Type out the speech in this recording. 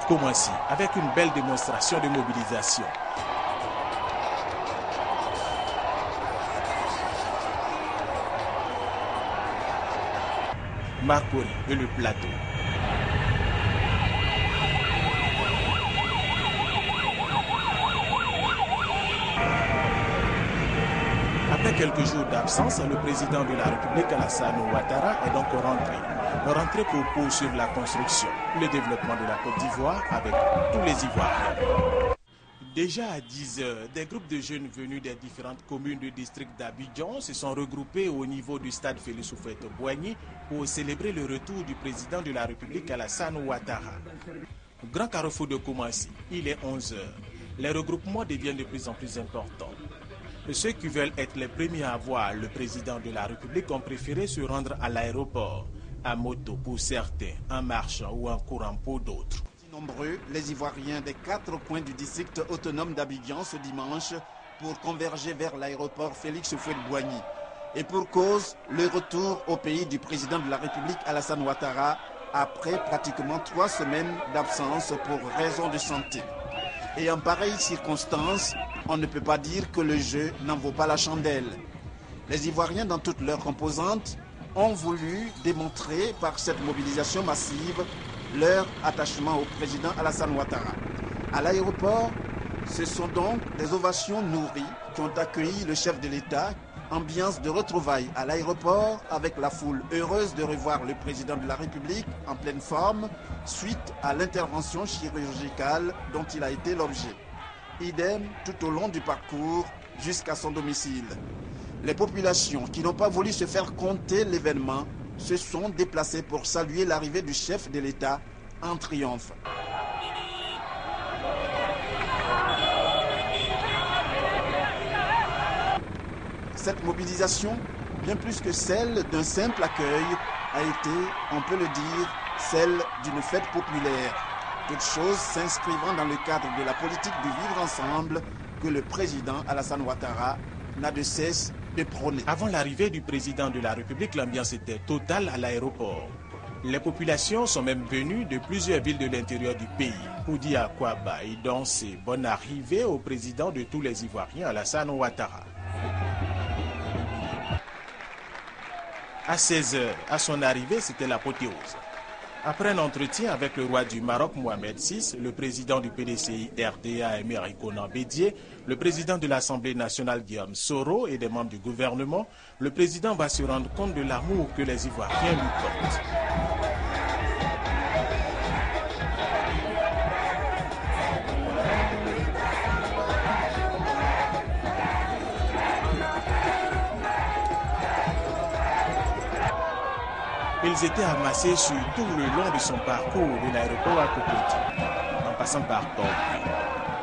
Koumassi avec une belle démonstration de mobilisation. Marcory et le plateau. Après quelques jours d'absence, le président de la République, Alassane Ouattara, est donc rentré pour poursuivre la construction, le développement de la Côte d'Ivoire avec tous les Ivoiriens. Déjà à 10 heures, des groupes de jeunes venus des différentes communes du district d'Abidjan se sont regroupés au niveau du stade Félix Houphouët-Boigny pour célébrer le retour du président de la République, Alassane Ouattara. Grand carrefour de Koumassi, il est 11 heures. Les regroupements deviennent de plus en plus importants. Ceux qui veulent être les premiers à voir le président de la République ont préféré se rendre à l'aéroport, à moto pour certains, en marchant ou en courant pour d'autres. Nombreux, les Ivoiriens des 4 coins du district autonome d'Abidjan ce dimanche pour converger vers l'aéroport Félix Houphouët-Boigny. Et pour cause, le retour au pays du président de la République Alassane Ouattara après pratiquement 3 semaines d'absence pour raison de santé. Et en pareille circonstance, on ne peut pas dire que le jeu n'en vaut pas la chandelle. Les Ivoiriens dans toutes leurs composantes ont voulu démontrer par cette mobilisation massive leur attachement au président Alassane Ouattara. À l'aéroport, ce sont donc des ovations nourries qui ont accueilli le chef de l'État. Ambiance de retrouvailles à l'aéroport avec la foule heureuse de revoir le président de la République en pleine forme suite à l'intervention chirurgicale dont il a été l'objet. Idem tout au long du parcours jusqu'à son domicile. Les populations qui n'ont pas voulu se faire compter l'événement se sont déplacées pour saluer l'arrivée du chef de l'État en triomphe. Cette mobilisation, bien plus que celle d'un simple accueil, a été, on peut le dire, celle d'une fête populaire. Toutes choses s'inscrivant dans le cadre de la politique du vivre ensemble que le président Alassane Ouattara n'a de cesse de prôner. Avant l'arrivée du président de la République, l'ambiance était totale à l'aéroport. Les populations sont même venues de plusieurs villes de l'intérieur du pays pour dire à quoi bas et danser. Bonne arrivée au président de tous les Ivoiriens, Alassane Ouattara. À 16 heures, à son arrivée, c'était l'apothéose. Après un entretien avec le roi du Maroc, Mohamed VI, le président du PDCI RDA, Emery Konan Bédié, le président de l'Assemblée nationale, Guillaume Soro, et des membres du gouvernement, le président va se rendre compte de l'amour que les Ivoiriens lui portent. Ils étaient amassés sur tout le long de son parcours de l'aéroport à Cocody, en passant par Port-au-Prince.